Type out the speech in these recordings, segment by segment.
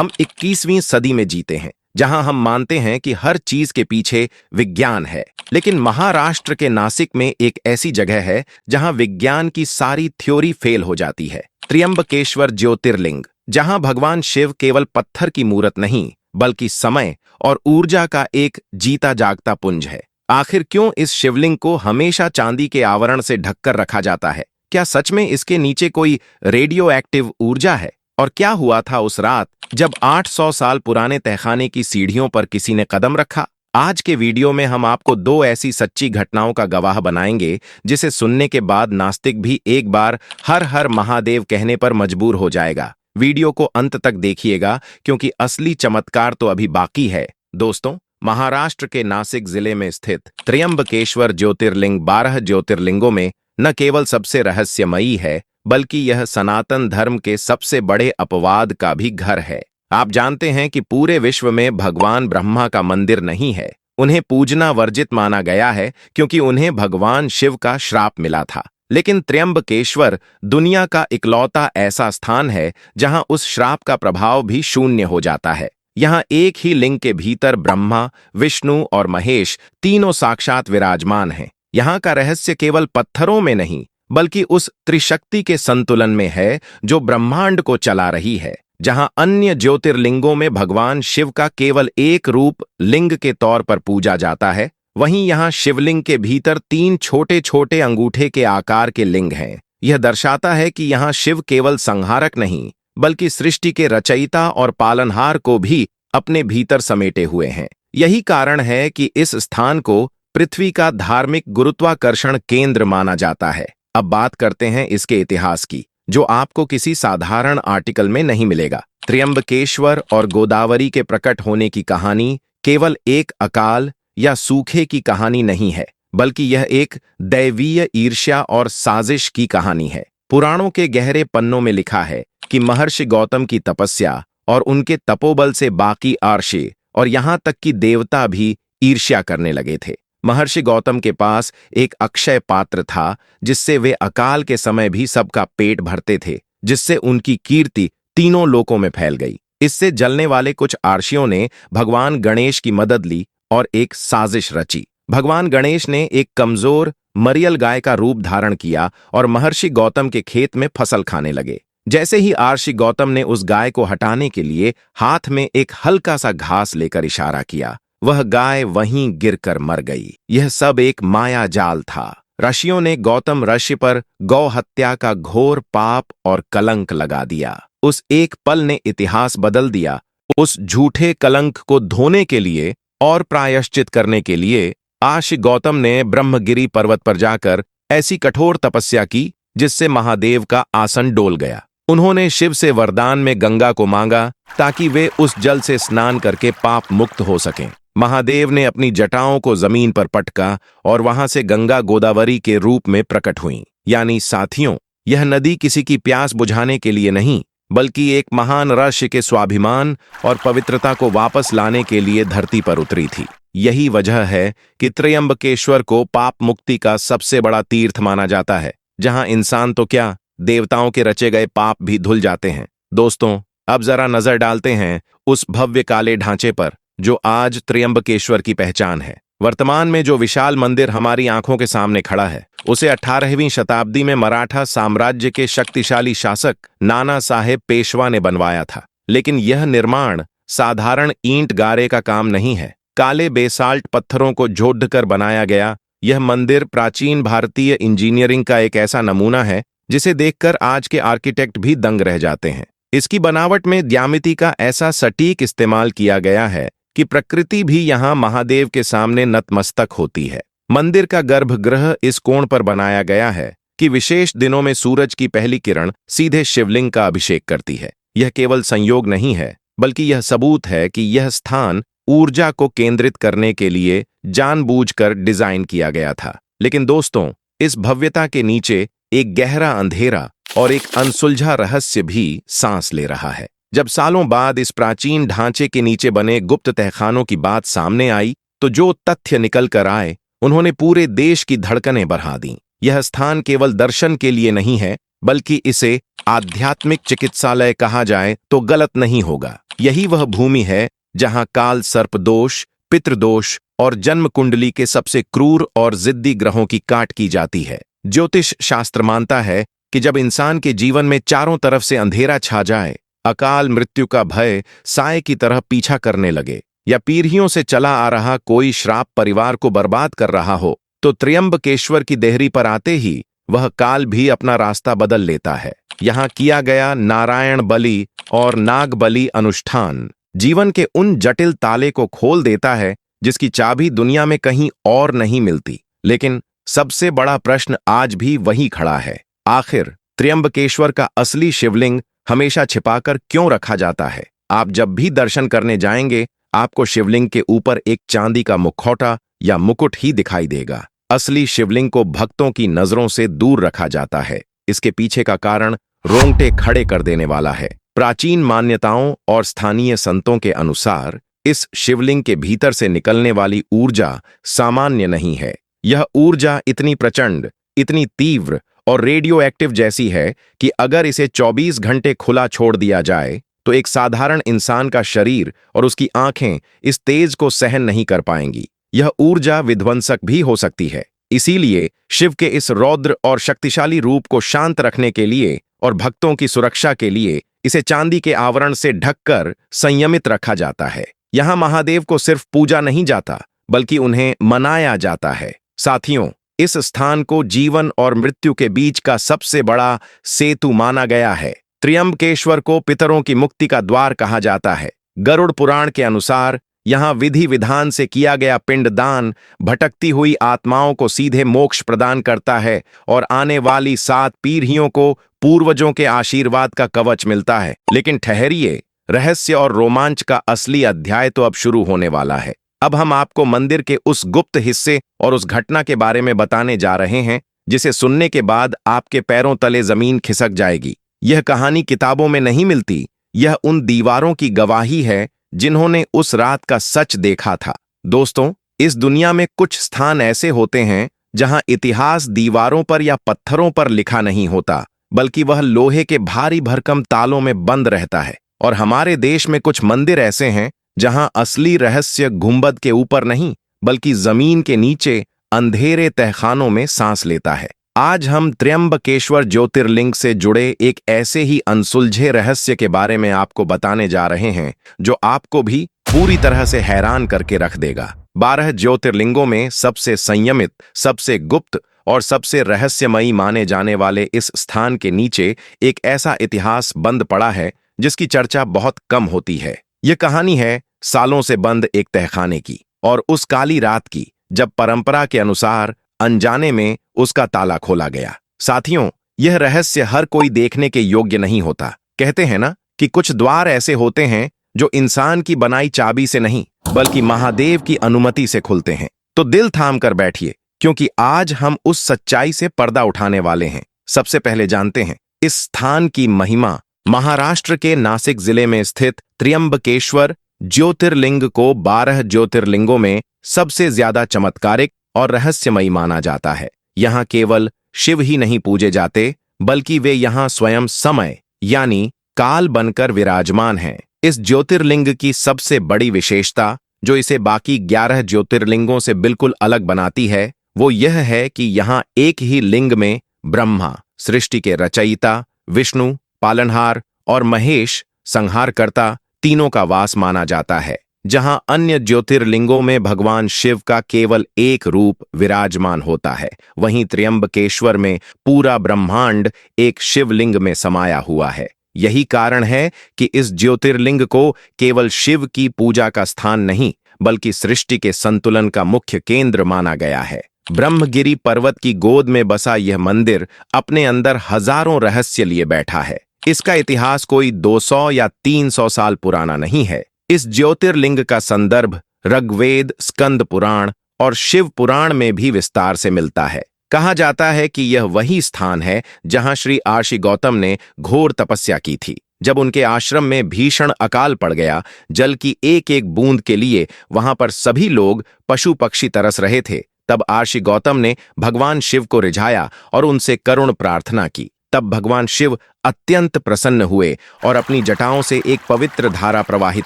हम 21वीं सदी में जीते हैं, जहां हम मानते हैं कि हर चीज के पीछे विज्ञान है। लेकिन महाराष्ट्र के नासिक में एक ऐसी जगह है जहां विज्ञान की सारी थ्योरी फेल हो जाती है। त्र्यंबकेश्वर ज्योतिर्लिंग, जहां भगवान शिव केवल पत्थर की मूरत नहीं, बल्कि समय और ऊर्जा का एक जीता जागता पुंज है। आखिर क्यों इस शिवलिंग को हमेशा चांदी के आवरण से ढककर रखा जाता है? क्या सच में इसके नीचे कोई रेडियो एक्टिव ऊर्जा है? और क्या हुआ था उस रात जब 800 साल पुराने तहखाने की सीढ़ियों पर किसी ने कदम रखा? आज के वीडियो में हम आपको दो ऐसी सच्ची घटनाओं का गवाह बनाएंगे जिसे सुनने के बाद नास्तिक भी एक बार हर हर महादेव कहने पर मजबूर हो जाएगा। वीडियो को अंत तक देखिएगा, क्योंकि असली चमत्कार तो अभी बाकी है। दोस्तों, महाराष्ट्र के नासिक जिले में स्थित त्र्यंबकेश्वर ज्योतिर्लिंग 12 ज्योतिर्लिंगों में न केवल सबसे रहस्यमयी है, बल्कि यह सनातन धर्म के सबसे बड़े अपवाद का भी घर है। आप जानते हैं कि पूरे विश्व में भगवान ब्रह्मा का मंदिर नहीं है। उन्हें पूजना वर्जित माना गया है, क्योंकि उन्हें भगवान शिव का श्राप मिला था। लेकिन त्र्यंबकेश्वर दुनिया का इकलौता ऐसा स्थान है जहां उस श्राप का प्रभाव भी शून्य हो जाता है। यहां एक ही लिंग के भीतर ब्रह्मा, विष्णु और महेश तीनों साक्षात विराजमान हैं। यहाँ का रहस्य केवल पत्थरों में नहीं, बल्कि उस त्रिशक्ति के संतुलन में है जो ब्रह्मांड को चला रही है। जहां अन्य ज्योतिर्लिंगों में भगवान शिव का केवल एक रूप लिंग के तौर पर पूजा जाता है, वहीं यहां शिवलिंग के भीतर 3 छोटे छोटे अंगूठे के आकार के लिंग हैं। यह दर्शाता है कि यहां शिव केवल संहारक नहीं, बल्कि सृष्टि के रचयिता और पालनहार को भी अपने भीतर समेटे हुए हैं। यही कारण है कि इस स्थान को पृथ्वी का धार्मिक गुरुत्वाकर्षण केंद्र माना जाता है। अब बात करते हैं इसके इतिहास की, जो आपको किसी साधारण आर्टिकल में नहीं मिलेगा। त्र्यंबकेश्वर और गोदावरी के प्रकट होने की कहानी केवल एक अकाल या सूखे की कहानी नहीं है, बल्कि यह एक दैवीय ईर्ष्या और साजिश की कहानी है। पुराणों के गहरे पन्नों में लिखा है कि महर्षि गौतम की तपस्या और उनके तपोबल से बाकी आर्षि और यहां तक कि देवता भी ईर्ष्या करने लगे थे। महर्षि गौतम के पास एक अक्षय पात्र था, जिससे वे अकाल के समय भी सबका पेट भरते थे, जिससे उनकी कीर्ति तीनों लोकों में फैल गई। इससे जलने वाले कुछ आर्षियों ने भगवान गणेश की मदद ली और एक साजिश रची। भगवान गणेश ने एक कमजोर मरियल गाय का रूप धारण किया और महर्षि गौतम के खेत में फसल खाने लगे। जैसे ही आर्षि गौतम ने उस गाय को हटाने के लिए हाथ में एक हल्का सा घास लेकर इशारा किया, वह गाय वहीं गिरकर मर गई। यह सब एक माया जाल था। ऋषियों ने गौतम ऋषि पर गौ हत्या का घोर पाप और कलंक लगा दिया। उस एक पल ने इतिहास बदल दिया। उस झूठे कलंक को धोने के लिए और प्रायश्चित करने के लिए आर्षि गौतम ने ब्रह्मगिरी पर्वत पर जाकर ऐसी कठोर तपस्या की जिससे महादेव का आसन डोल गया। उन्होंने शिव से वरदान में गंगा को मांगा ताकि वे उस जल से स्नान करके पाप मुक्त हो सकें। महादेव ने अपनी जटाओं को जमीन पर पटका और वहां से गंगा गोदावरी के रूप में प्रकट हुई। यानी साथियों, यह नदी किसी की प्यास बुझाने के लिए नहीं, बल्कि एक महान ऋषि के स्वाभिमान और पवित्रता को वापस लाने के लिए धरती पर उतरी थी। यही वजह है कि त्र्यंबकेश्वर को पाप मुक्ति का सबसे बड़ा तीर्थ माना जाता है, जहां इंसान तो क्या, देवताओं के रचे गए पाप भी धुल जाते हैं। दोस्तों, अब जरा नजर डालते हैं उस भव्य काले ढांचे पर जो आज त्र्यंबकेश्वर की पहचान है। वर्तमान में जो विशाल मंदिर हमारी आंखों के सामने खड़ा है, उसे 18वीं शताब्दी में मराठा साम्राज्य के शक्तिशाली शासक नाना साहेब पेशवा ने बनवाया था। लेकिन यह निर्माण साधारण ईंट गारे का काम नहीं है। काले बेसाल्ट पत्थरों को जोड़कर बनाया गया यह मंदिर प्राचीन भारतीय इंजीनियरिंग का एक ऐसा नमूना है जिसे देखकर आज के आर्किटेक्ट भी दंग रह जाते हैं। इसकी बनावट में ज्यामिति का ऐसा सटीक इस्तेमाल किया गया है कि प्रकृति भी यहां महादेव के सामने नतमस्तक होती है। मंदिर का गर्भगृह इस कोण पर बनाया गया है कि विशेष दिनों में सूरज की पहली किरण सीधे शिवलिंग का अभिषेक करती है। यह केवल संयोग नहीं है, बल्कि यह सबूत है कि यह स्थान ऊर्जा को केंद्रित करने के लिए जानबूझकर डिजाइन किया गया था। लेकिन दोस्तों, इस भव्यता के नीचे एक गहरा अंधेरा और एक अनसुलझा रहस्य भी सांस ले रहा है। जब सालों बाद इस प्राचीन ढांचे के नीचे बने गुप्त तहखानों की बात सामने आई, तो जो तथ्य निकल कर आए उन्होंने पूरे देश की धड़कनें बढ़ा दी। यह स्थान केवल दर्शन के लिए नहीं है, बल्कि इसे आध्यात्मिक चिकित्सालय कहा जाए तो गलत नहीं होगा। यही वह भूमि है जहां काल सर्पदोष, पितृदोष और जन्म कुंडली के सबसे क्रूर और जिद्दी ग्रहों की काट की जाती है। ज्योतिष शास्त्र मानता है कि जब इंसान के जीवन में चारों तरफ से अंधेरा छा जाए, अकाल मृत्यु का भय साए की तरह पीछा करने लगे या पीढ़ियों से चला आ रहा कोई श्राप परिवार को बर्बाद कर रहा हो, तो त्र्यंबकेश्वर की देहरी पर आते ही वह काल भी अपना रास्ता बदल लेता है। यहाँ किया गया नारायण बलि और नाग बलि अनुष्ठान जीवन के उन जटिल ताले को खोल देता है जिसकी चाबी दुनिया में कहीं और नहीं मिलती। लेकिन सबसे बड़ा प्रश्न आज भी वही खड़ा है, आखिर त्र्यंबकेश्वर का असली शिवलिंग हमेशा छिपाकर क्यों रखा जाता है? आप जब भी दर्शन करने जाएंगे, आपको शिवलिंग के ऊपर एक चांदी का मुखौटा या मुकुट ही दिखाई देगा। असली शिवलिंग को भक्तों की नजरों से दूर रखा जाता है। इसके पीछे का कारण रोंगटे खड़े कर देने वाला है। प्राचीन मान्यताओं और स्थानीय संतों के अनुसार इस शिवलिंग के भीतर से निकलने वाली ऊर्जा सामान्य नहीं है। यह ऊर्जा इतनी प्रचंड, इतनी तीव्र और रेडियो एक्टिव जैसी है कि अगर इसे 24 घंटे खुला छोड़ दिया जाए तो एक साधारण इंसान का शरीर और उसकी आंखें इस तेज को सहन नहीं कर पाएंगी। यह ऊर्जा विध्वंसक भी हो सकती है। इसीलिए शिव के इस रौद्र और शक्तिशाली रूप को शांत रखने के लिए और भक्तों की सुरक्षा के लिए इसे चांदी के आवरण से ढककर संयमित रखा जाता है। यहाँ महादेव को सिर्फ पूजा नहीं जाता, बल्कि उन्हें मनाया जाता है। साथियों, इस स्थान को जीवन और मृत्यु के बीच का सबसे बड़ा सेतु माना गया है। त्र्यंबकेश्वर को पितरों की मुक्ति का द्वार कहा जाता है। गरुड़ पुराण के अनुसार यहाँ विधि विधान से किया गया पिंडदान भटकती हुई आत्माओं को सीधे मोक्ष प्रदान करता है और आने वाली 7 पीढ़ियों को पूर्वजों के आशीर्वाद का कवच मिलता है। लेकिन ठहरिए, रहस्य और रोमांच का असली अध्याय तो अब शुरू होने वाला है। अब हम आपको मंदिर के उस गुप्त हिस्से और उस घटना के बारे में बताने जा रहे हैं जिसे सुनने के बाद आपके पैरों तले जमीन खिसक जाएगी। यह कहानी किताबों में नहीं मिलती, यह उन दीवारों की गवाही है जिन्होंने उस रात का सच देखा था। दोस्तों, इस दुनिया में कुछ स्थान ऐसे होते हैं जहां इतिहास दीवारों पर या पत्थरों पर लिखा नहीं होता, बल्कि वह लोहे के भारी भरकम तालों में बंद रहता है। और हमारे देश में कुछ मंदिर ऐसे हैं जहां असली रहस्य गुंबद के ऊपर नहीं, बल्कि जमीन के नीचे अंधेरे तहखानों में सांस लेता है। आज हम त्र्यंबकेश्वर ज्योतिर्लिंग से जुड़े एक ऐसे ही अनसुलझे रहस्य के बारे में आपको बताने जा रहे हैं जो आपको भी पूरी तरह से हैरान करके रख देगा। 12 ज्योतिर्लिंगों में सबसे संयमित, सबसे गुप्त और सबसे रहस्यमयी माने जाने वाले इस स्थान के नीचे एक ऐसा इतिहास बंद पड़ा है जिसकी चर्चा बहुत कम होती है। यह कहानी है सालों से बंद एक तहखाने की और उस काली रात की जब परंपरा के अनुसार अनजाने में उसका ताला खोला गया। साथियों, यह रहस्य हर कोई देखने के योग्य नहीं होता। कहते हैं ना कि कुछ द्वार ऐसे होते हैं जो इंसान की बनाई चाबी से नहीं, बल्कि महादेव की अनुमति से खुलते हैं। तो दिल थाम कर बैठिए, क्योंकि आज हम उस सच्चाई से पर्दा उठाने वाले हैं। सबसे पहले जानते हैं इस स्थान की महिमा। महाराष्ट्र के नासिक जिले में स्थित त्र्यंबकेश्वर ज्योतिर्लिंग को 12 ज्योतिर्लिंगों में सबसे ज्यादा चमत्कारिक और रहस्यमयी माना जाता है। यहाँ केवल शिव ही नहीं पूजे जाते, बल्कि वे यहाँ स्वयं समय यानी काल बनकर विराजमान हैं। इस ज्योतिर्लिंग की सबसे बड़ी विशेषता, जो इसे बाकी 11 ज्योतिर्लिंगों से बिल्कुल अलग बनाती है, वो यह है कि यहाँ एक ही लिंग में ब्रह्मा, सृष्टि के रचयिता, विष्णु, पालनहार और महेश, संहारकर्ता, तीनों का वास माना जाता है। जहां अन्य ज्योतिर्लिंगों में भगवान शिव का केवल एक रूप विराजमान होता है, वहीं त्र्यंबकेश्वर में पूरा ब्रह्मांड एक शिवलिंग में समाया हुआ है। यही कारण है कि इस ज्योतिर्लिंग को केवल शिव की पूजा का स्थान नहीं, बल्कि सृष्टि के संतुलन का मुख्य केंद्र माना गया है। ब्रह्मगिरी पर्वत की गोद में बसा यह मंदिर अपने अंदर हजारों रहस्य लिए बैठा है। इसका इतिहास कोई 200 या 300 साल पुराना नहीं है। इस ज्योतिर्लिंग का संदर्भ ऋग्वेद, स्कंद पुराण और शिव पुराण में भी विस्तार से मिलता है। कहा जाता है कि यह वही स्थान है जहां श्री आर्षि गौतम ने घोर तपस्या की थी। जब उनके आश्रम में भीषण अकाल पड़ गया, जल की एक एक बूंद के लिए वहां पर सभी लोग पशु पक्षी तरस रहे थे, तब आर्षि गौतम ने भगवान शिव को रिझाया और उनसे करुण प्रार्थना की। तब भगवान शिव अत्यंत प्रसन्न हुए और अपनी जटाओं से एक पवित्र धारा प्रवाहित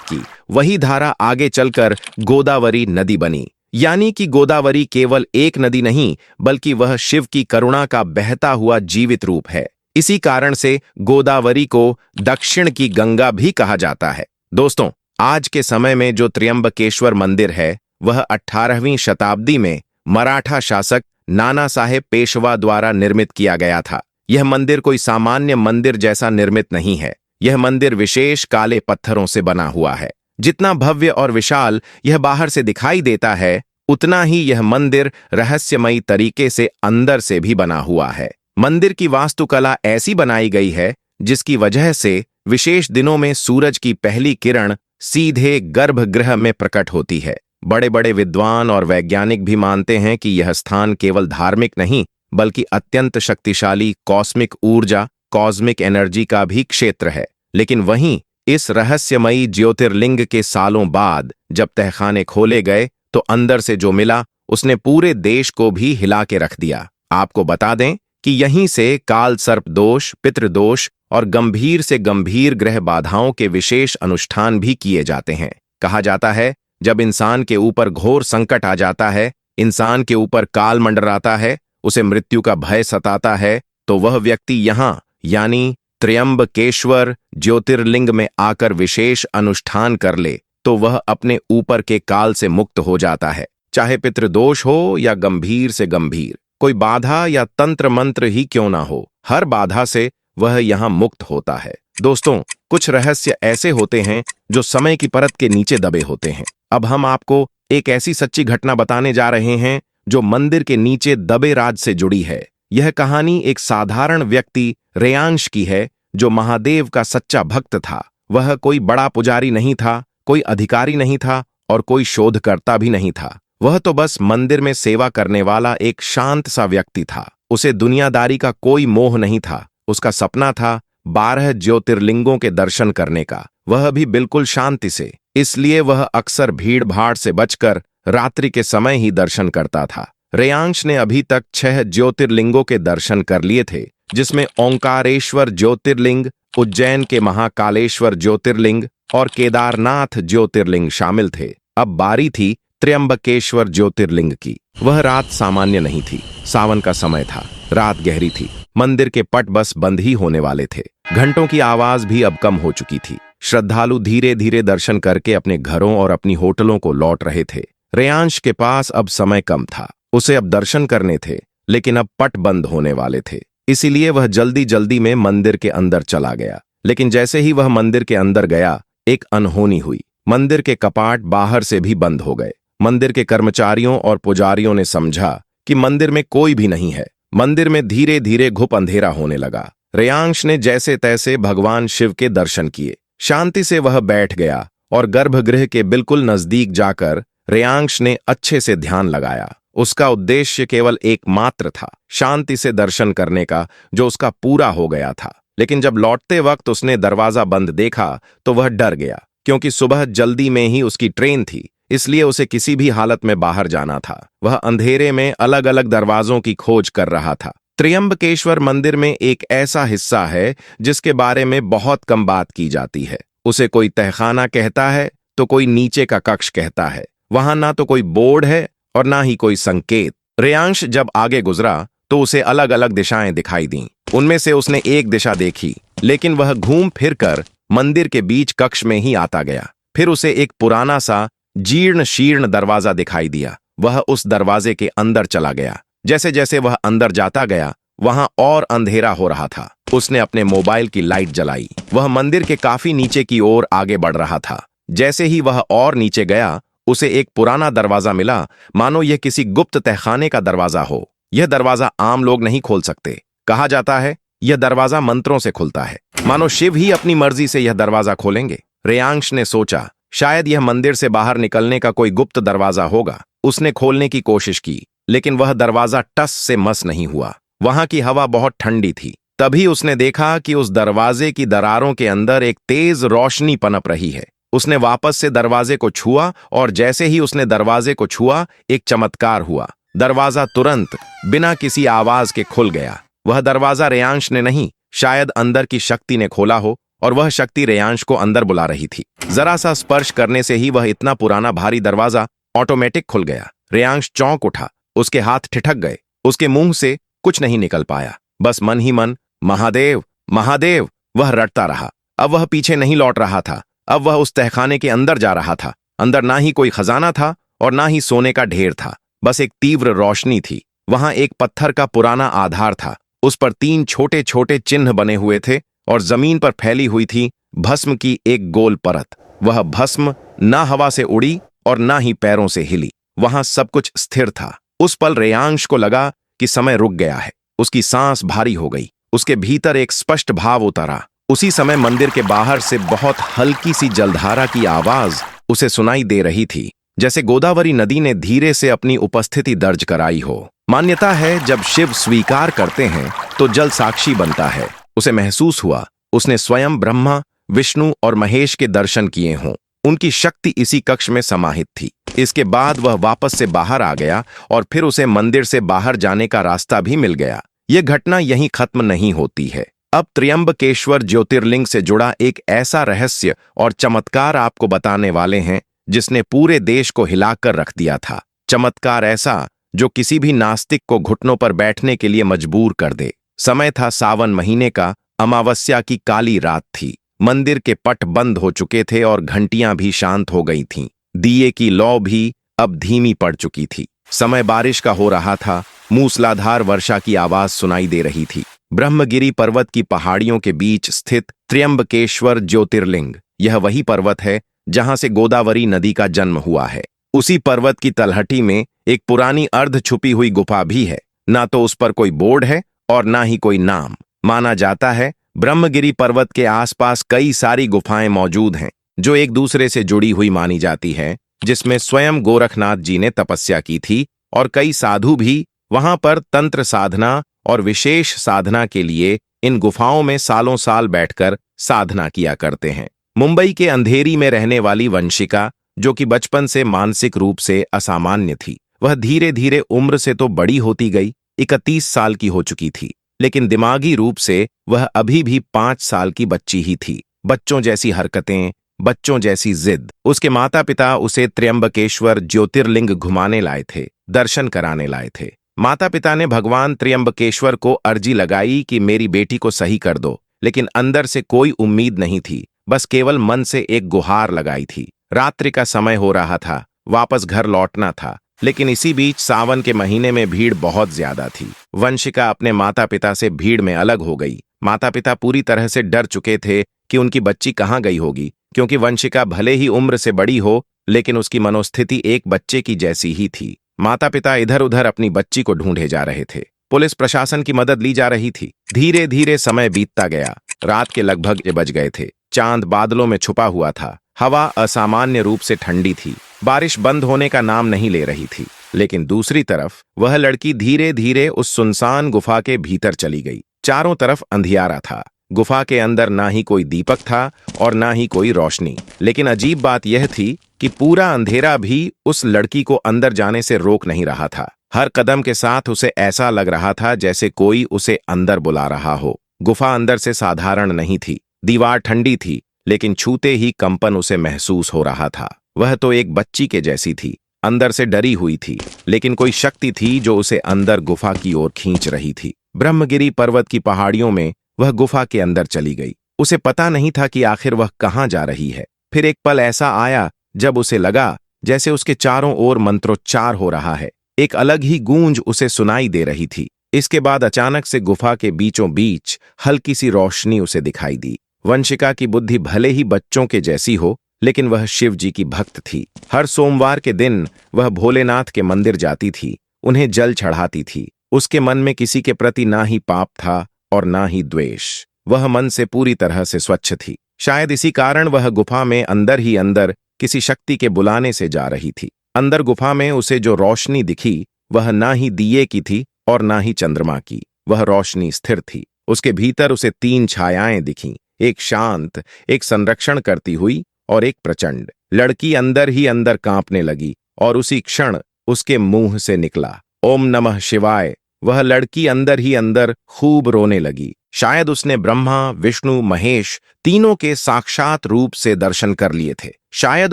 की। वही धारा आगे चलकर गोदावरी नदी बनी। यानी कि गोदावरी केवल एक नदी नहीं, बल्कि वह शिव की करुणा का बहता हुआ जीवित रूप है। इसी कारण से गोदावरी को दक्षिण की गंगा भी कहा जाता है। दोस्तों, आज के समय में जो त्र्यंबकेश्वर मंदिर है, वह 18वीं शताब्दी में मराठा शासक नाना साहेब पेशवा द्वारा निर्मित किया गया था। यह मंदिर कोई सामान्य मंदिर जैसा निर्मित नहीं है। यह मंदिर विशेष काले पत्थरों से बना हुआ है। जितना भव्य और विशाल यह बाहर से दिखाई देता है, उतना ही यह मंदिर रहस्यमयी तरीके से अंदर से भी बना हुआ है। मंदिर की वास्तुकला ऐसी बनाई गई है जिसकी वजह से विशेष दिनों में सूरज की पहली किरण सीधे गर्भगृह में प्रकट होती है। बड़े बड़े विद्वान और वैज्ञानिक भी मानते हैं कि यह स्थान केवल धार्मिक नहीं, बल्कि अत्यंत शक्तिशाली कॉस्मिक ऊर्जा, कॉस्मिक एनर्जी का भी क्षेत्र है। लेकिन वहीं इस रहस्यमयी ज्योतिर्लिंग के सालों बाद जब तहखाने खोले गए, तो अंदर से जो मिला उसने पूरे देश को भी हिला के रख दिया। आपको बता दें कि यहीं से काल सर्प दोष, पितृदोष और गंभीर से गंभीर ग्रह बाधाओं के विशेष अनुष्ठान भी किए जाते हैं। कहा जाता है, जब इंसान के ऊपर घोर संकट आ जाता है, इंसान के ऊपर काल मंडराता है, उसे मृत्यु का भय सताता है, तो वह व्यक्ति यहाँ यानी त्र्यंबकेश्वर ज्योतिर्लिंग में आकर विशेष अनुष्ठान कर ले, तो वह अपने ऊपर के काल से मुक्त हो जाता है। चाहे पितृदोष हो या गंभीर से गंभीर कोई बाधा या तंत्र मंत्र ही क्यों ना हो, हर बाधा से वह यहाँ मुक्त होता है। दोस्तों, कुछ रहस्य ऐसे होते हैं जो समय की परत के नीचे दबे होते हैं। अब हम आपको एक ऐसी सच्ची घटना बताने जा रहे हैं जो मंदिर के नीचे दबे राज से जुड़ी है। यह कहानी एक साधारण व्यक्ति रेयांश की है, जो महादेव का सच्चा भक्त था। वह कोई बड़ा पुजारी नहीं था, कोई अधिकारी नहीं था और कोई शोधकर्ता भी नहीं था। वह तो बस मंदिर में सेवा करने वाला एक शांत सा व्यक्ति था। उसे दुनियादारी का कोई मोह नहीं था। उसका सपना था 12 ज्योतिर्लिंगों के दर्शन करने का, वह भी बिल्कुल शांति से। इसलिए वह अक्सर भीड़ भाड़ से बचकर रात्रि के समय ही दर्शन करता था। रेयांश ने अभी तक 6 ज्योतिर्लिंगों के दर्शन कर लिए थे, जिसमें ओंकारेश्वर ज्योतिर्लिंग, उज्जैन के महाकालेश्वर ज्योतिर्लिंग और केदारनाथ ज्योतिर्लिंग शामिल थे। अब बारी थी त्र्यंबकेश्वर ज्योतिर्लिंग की। वह रात सामान्य नहीं थी। सावन का समय था, रात गहरी थी। मंदिर के पट बस बंद ही होने वाले थे। घंटों की आवाज भी अब कम हो चुकी थी। श्रद्धालु धीरे धीरे दर्शन करके अपने घरों और अपनी होटलों को लौट रहे थे। रेयांश के पास अब समय कम था। उसे अब दर्शन करने थे, लेकिन अब पट बंद होने वाले थे। इसीलिए वह जल्दी जल्दी में मंदिर के अंदर चला गया। लेकिन जैसे ही वह मंदिर के अंदर गया, एक अनहोनी हुई। मंदिर के कपाट बाहर से भी बंद हो गए। मंदिर के कर्मचारियों और पुजारियों ने समझा कि मंदिर में कोई भी नहीं है। मंदिर में धीरे धीरे घुप अंधेरा होने लगा। रेयांश ने जैसे तैसे भगवान शिव के दर्शन किए। शांति से वह बैठ गया और गर्भगृह के बिल्कुल नजदीक जाकर रेयांश ने अच्छे से ध्यान लगाया। उसका उद्देश्य केवल एकमात्र था, शांति से दर्शन करने का, जो उसका पूरा हो गया था। लेकिन जब लौटते वक्त उसने दरवाजा बंद देखा तो वह डर गया, क्योंकि सुबह जल्दी में ही उसकी ट्रेन थी। इसलिए उसे किसी भी हालत में बाहर जाना था। वह अंधेरे में अलग अलग दरवाजों की खोज कर रहा था। त्र्यंबकेश्वर मंदिर में एक ऐसा हिस्सा है जिसके बारे में बहुत कम बात की जाती है। उसे कोई तहखाना कहता है तो कोई नीचे का कक्ष कहता है। वहां ना तो कोई बोर्ड है और ना ही कोई संकेत। रेयांश जब आगे गुजरा तो उसे अलग अलग दिशाएं दिखाई दीं। उनमें से उसने एक दिशा देखी, लेकिन वह घूम फिर कर मंदिर के बीच कक्ष में ही आता गया। फिर उसे एक पुराना सा जीर्ण शीर्ण दरवाजा दिखाई दिया। वह उस दरवाजे के अंदर चला गया। जैसे जैसे वह अंदर जाता गया, वहां और अंधेरा हो रहा था। उसने अपने मोबाइल की लाइट जलाई। वह मंदिर के काफी नीचे की ओर आगे बढ़ रहा था। जैसे ही वह और नीचे गया, उसे एक पुराना दरवाजा मिला, मानो यह किसी गुप्त तहखाने का दरवाजा हो। यह दरवाजा आम लोग नहीं खोल सकते। कहा जाता है यह दरवाजा मंत्रों से खुलता है, मानो शिव ही अपनी मर्जी से यह दरवाजा खोलेंगे। रेयांश ने सोचा, शायद यह मंदिर से बाहर निकलने का कोई गुप्त दरवाजा होगा। उसने खोलने की कोशिश की, लेकिन वह दरवाजा टस से मस नहीं हुआ। वहां की हवा बहुत ठंडी थी। तभी उसने देखा कि उस दरवाजे की दरारों के अंदर एक तेज रोशनी पनप रही है। उसने वापस से दरवाजे को छुआ और जैसे ही उसने दरवाजे को छुआ, एक चमत्कार हुआ। दरवाजा तुरंत बिना किसी आवाज के खुल गया। वह दरवाजा रेयांश ने नहीं, शायद अंदर की शक्ति ने खोला हो और वह शक्ति रेयांश को अंदर बुला रही थी। जरा सा स्पर्श करने से ही वह इतना पुराना भारी दरवाजा ऑटोमेटिक खुल गया। रेयांश चौंक उठा, उसके हाथ ठिठक गए, उसके मुंह से कुछ नहीं निकल पाया, बस मन ही मन महादेव महादेव वह रटता रहा। अब वह पीछे नहीं लौट रहा था, अब वह उस तहखाने के अंदर जा रहा था। अंदर ना ही कोई खजाना था और ना ही सोने का ढेर था, बस एक तीव्र रोशनी थी। वहां एक पत्थर का पुराना आधार था, उस पर 3 छोटे छोटे चिन्ह बने हुए थे और जमीन पर फैली हुई थी भस्म की एक गोल परत। वह भस्म ना हवा से उड़ी और ना ही पैरों से हिली, वहां सब कुछ स्थिर था। उस पल रेयांश को लगा कि समय रुक गया है। उसकी सांस भारी हो गई, उसके भीतर एक स्पष्ट भाव उतरा। उसी समय मंदिर के बाहर से बहुत हल्की सी जलधारा की आवाज उसे सुनाई दे रही थी, जैसे गोदावरी नदी ने धीरे से अपनी उपस्थिति दर्ज कराई हो। मान्यता है जब शिव स्वीकार करते हैं तो जल साक्षी बनता है। उसे महसूस हुआ उसने स्वयं ब्रह्मा, विष्णु और महेश के दर्शन किए हों। उनकी शक्ति इसी कक्ष में समाहित थी। इसके बाद वह वापस से बाहर आ गया और फिर उसे मंदिर से बाहर जाने का रास्ता भी मिल गया। यह घटना यहीं खत्म नहीं होती है। अब त्र्यंबकेश्वर ज्योतिर्लिंग से जुड़ा एक ऐसा रहस्य और चमत्कार आपको बताने वाले हैं जिसने पूरे देश को हिलाकर रख दिया था। चमत्कार ऐसा जो किसी भी नास्तिक को घुटनों पर बैठने के लिए मजबूर कर दे। समय था सावन महीने का, अमावस्या की काली रात थी। मंदिर के पट बंद हो चुके थे और घंटियां भी शांत हो गई थीं। दिए की लौ भी अब धीमी पड़ चुकी थी। समय बारिश का हो रहा था, मूसलाधार वर्षा की आवाज सुनाई दे रही थी। ब्रह्मगिरी पर्वत की पहाड़ियों के बीच स्थित त्र्यंबकेश्वर ज्योतिर्लिंग, यह वही पर्वत है जहां से गोदावरी नदी का जन्म हुआ है। उसी पर्वत की तलहटी में एक पुरानी अर्ध छुपी हुई गुफा भी है। ना तो उस पर कोई बोर्ड है और ना ही कोई नाम। माना जाता है ब्रह्मगिरी पर्वत के आसपास कई सारी गुफाएं मौजूद हैं जो एक दूसरे से जुड़ी हुई मानी जाती है, जिसमें स्वयं गोरखनाथ जी ने तपस्या की थी और कई साधु भी वहां पर तंत्र साधना और विशेष साधना के लिए इन गुफाओं में सालों साल बैठकर साधना किया करते हैं। मुंबई के अंधेरी में रहने वाली वंशिका, जो कि बचपन से मानसिक रूप से असामान्य थी, वह धीरे धीरे उम्र से तो बड़ी होती गई, 31 साल की हो चुकी थी, लेकिन दिमागी रूप से वह अभी भी 5 साल की बच्ची ही थी। बच्चों जैसी हरकतें, बच्चों जैसी जिद। उसके माता पिता उसे त्र्यंबकेश्वर ज्योतिर्लिंग घुमाने लाए थे, दर्शन कराने लाए थे। माता पिता ने भगवान त्र्यंबकेश्वर को अर्जी लगाई कि मेरी बेटी को सही कर दो, लेकिन अंदर से कोई उम्मीद नहीं थी, बस केवल मन से एक गुहार लगाई थी। रात्रि का समय हो रहा था, वापस घर लौटना था, लेकिन इसी बीच सावन के महीने में भीड़ बहुत ज्यादा थी। वंशिका अपने माता पिता से भीड़ में अलग हो गई। माता पिता पूरी तरह से डर चुके थे कि उनकी बच्ची कहाँ गई होगी, क्योंकि वंशिका भले ही उम्र से बड़ी हो, लेकिन उसकी मनोस्थिति एक बच्चे की जैसी ही थी। माता पिता इधर उधर अपनी बच्ची को ढूंढे जा रहे थे। पुलिस प्रशासन की मदद ली जा रही थी। धीरे धीरे समय बीतता गया। रात के लगभग 1 बज गए थे। चांद बादलों में छुपा हुआ था। हवा असामान्य रूप से ठंडी थी। बारिश बंद होने का नाम नहीं ले रही थी। लेकिन दूसरी तरफ वह लड़की धीरे धीरे उस सुनसान गुफा के भीतर चली गई। चारों तरफ अंधियारा था। गुफा के अंदर ना ही कोई दीपक था और ना ही कोई रोशनी। लेकिन अजीब बात यह थी कि पूरा अंधेरा भी उस लड़की को अंदर जाने से रोक नहीं रहा था। हर कदम के साथ उसे ऐसा लग रहा था जैसे कोई उसे अंदर बुला रहा हो। गुफा अंदर से साधारण नहीं थी। दीवार ठंडी थी, लेकिन छूते ही कंपन उसे महसूस हो रहा था। वह तो एक बच्ची के जैसी थी, अंदर से डरी हुई थी, लेकिन कोई शक्ति थी जो उसे अंदर गुफा की ओर खींच रही थी। ब्रह्मगिरी पर्वत की पहाड़ियों में वह गुफा के अंदर चली गई। उसे पता नहीं था कि आखिर वह कहाँ जा रही है। फिर एक पल ऐसा आया जब उसे लगा जैसे उसके चारों ओर मंत्रोच्चार हो रहा है। एक अलग ही गूंज उसे सुनाई दे रही थी। इसके बाद अचानक से गुफा के बीचों बीच हल्की सी रोशनी उसे दिखाई दी। वंशिका की बुद्धि भले ही बच्चों के जैसी हो, लेकिन वह शिव जी की भक्त थी। हर सोमवार के दिन वह भोलेनाथ के मंदिर जाती थी, उन्हें जल चढ़ाती थी। उसके मन में किसी के प्रति ना ही पाप था और ना ही द्वेष। वह मन से पूरी तरह से स्वच्छ थी। शायद इसी कारण वह गुफा में अंदर ही अंदर किसी शक्ति के बुलाने से जा रही थी। अंदर गुफा में उसे जो रोशनी दिखी वह ना ही दिए की थी और ना ही चंद्रमा की। वह रोशनी स्थिर थी। उसके भीतर उसे 3 छायाएं दिखीं, एक शांत, एक संरक्षण करती हुई और एक प्रचंड। लड़की अंदर ही अंदर कांपने लगी और उसी क्षण उसके मुंह से निकला ओम नमः शिवाय। वह लड़की अंदर ही अंदर खूब रोने लगी। शायद उसने ब्रह्मा, विष्णु, महेश तीनों के साक्षात रूप से दर्शन कर लिए थे। शायद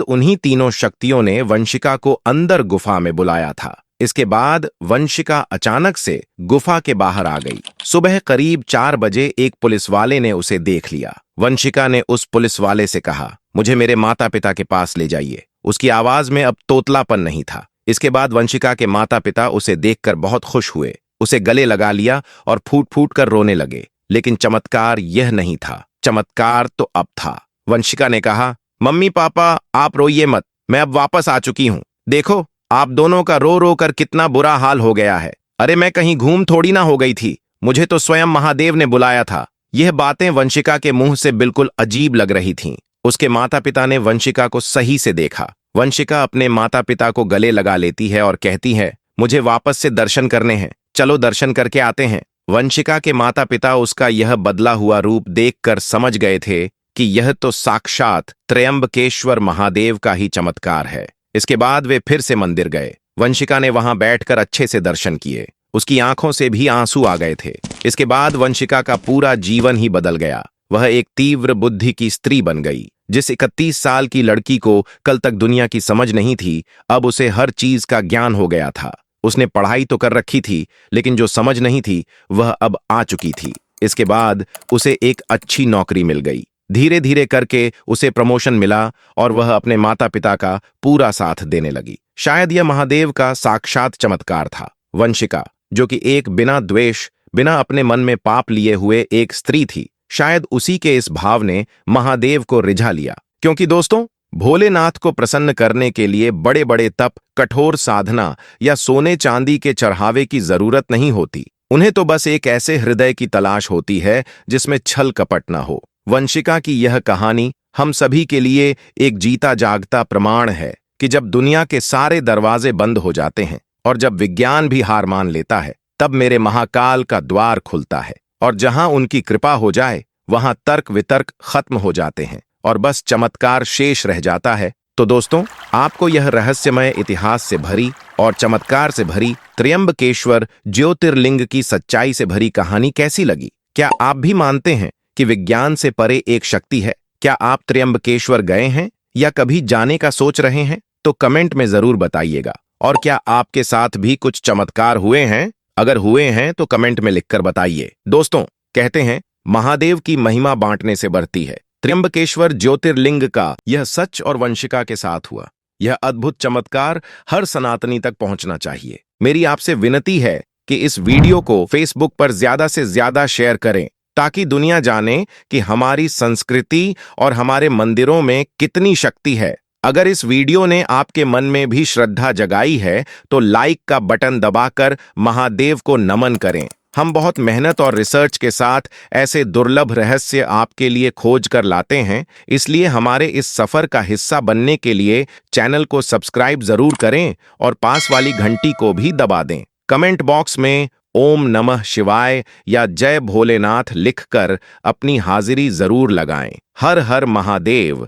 उन्हीं तीनों शक्तियों ने वंशिका को अंदर गुफा में बुलाया था। इसके बाद वंशिका अचानक से गुफा के बाहर आ गई। सुबह करीब 4 बजे एक पुलिस वाले ने उसे देख लिया। वंशिका ने उस पुलिस वाले से कहा, मुझे मेरे माता पिता के पास ले जाइए। उसकी आवाज में अब तोतलापन नहीं था। इसके बाद वंशिका के माता पिता उसे देखकर बहुत खुश हुए, उसे गले लगा लिया और फूट फूट कर रोने लगे। लेकिन चमत्कार यह नहीं था, चमत्कार तो अब था। वंशिका ने कहा, मम्मी पापा आप रोइए मत, मैं अब वापस आ चुकी हूँ। देखो आप दोनों का रो रो कर कितना बुरा हाल हो गया है। अरे मैं कहीं घूम थोड़ी ना हो गई थी, मुझे तो स्वयं महादेव ने बुलाया था। यह बातें वंशिका के मुंह से बिल्कुल अजीब लग रही थीं। उसके माता पिता ने वंशिका को सही से देखा। वंशिका अपने माता पिता को गले लगा लेती है और कहती है, मुझे वापस से दर्शन करने हैं, चलो दर्शन करके आते हैं। वंशिका के माता पिता उसका यह बदला हुआ रूप देखकर समझ गए थे कि यह तो साक्षात त्र्यंबकेश्वर महादेव का ही चमत्कार है। इसके बाद वे फिर से मंदिर गए। वंशिका ने वहां बैठकर अच्छे से दर्शन किए। उसकी आंखों से भी आंसू आ गए थे। इसके बाद वंशिका का पूरा जीवन ही बदल गया। वह एक तीव्र बुद्धि की स्त्री बन गई। जिस 31 साल की लड़की को कल तक दुनिया की समझ नहीं थी, अब उसे हर चीज का ज्ञान हो गया था। उसने पढ़ाई तो कर रखी थी, लेकिन जो समझ नहीं थी वह अब आ चुकी थी। इसके बाद उसे एक अच्छी नौकरी मिल गई। धीरे धीरे करके उसे प्रमोशन मिला और वह अपने माता पिता का पूरा साथ देने लगी। शायद यह महादेव का साक्षात चमत्कार था। वंशिका, जो कि एक बिना द्वेष, बिना अपने मन में पाप लिए हुए एक स्त्री थी, शायद उसी के इस भाव ने महादेव को रिझा लिया। क्योंकि दोस्तों, भोलेनाथ को प्रसन्न करने के लिए बड़े बड़े तप, कठोर साधना या सोने चांदी के चढ़ावे की जरूरत नहीं होती। उन्हें तो बस एक ऐसे हृदय की तलाश होती है जिसमें छल कपट न हो। वंशिका की यह कहानी हम सभी के लिए एक जीता जागता प्रमाण है कि जब दुनिया के सारे दरवाजे बंद हो जाते हैं और जब विज्ञान भी हार मान लेता है, तब मेरे महाकाल का द्वार खुलता है और जहां उनकी कृपा हो जाए वहां तर्क वितर्क खत्म हो जाते हैं और बस चमत्कार शेष रह जाता है। तो दोस्तों, आपको यह रहस्यमय इतिहास से भरी और चमत्कार से भरी त्र्यंबकेश्वर ज्योतिर्लिंग की सच्चाई से भरी कहानी कैसी लगी? क्या आप भी मानते हैं कि विज्ञान से परे एक शक्ति है? क्या आप त्र्यंबकेश्वर गए हैं या कभी जाने का सोच रहे हैं? तो कमेंट में जरूर बताइएगा। और क्या आपके साथ भी कुछ चमत्कार हुए हैं? अगर हुए हैं तो कमेंट में लिखकर बताइए। दोस्तों, कहते हैं महादेव की महिमा बांटने से बढ़ती है। त्र्यंबकेश्वर ज्योतिर्लिंग का यह सच और वंशिका के साथ हुआ यह अद्भुत चमत्कार हर सनातनी तक पहुंचना चाहिए। मेरी आपसे विनती है कि इस वीडियो को फेसबुक पर ज्यादा से ज्यादा शेयर करें ताकि दुनिया जाने कि हमारी संस्कृति और हमारे मंदिरों में कितनी शक्ति है। अगर इस वीडियो ने आपके मन में भी श्रद्धा जगाई है तो लाइक का बटन दबाकर महादेव को नमन करें। हम बहुत मेहनत और रिसर्च के साथ ऐसे दुर्लभ रहस्य आपके लिए खोज कर लाते हैं, इसलिए हमारे इस सफर का हिस्सा बनने के लिए चैनल को सब्सक्राइब जरूर करें और पास वाली घंटी को भी दबा दें। कमेंट बॉक्स में ओम नमः शिवाय या जय भोलेनाथ लिखकर अपनी हाजिरी जरूर लगाएं। हर हर महादेव।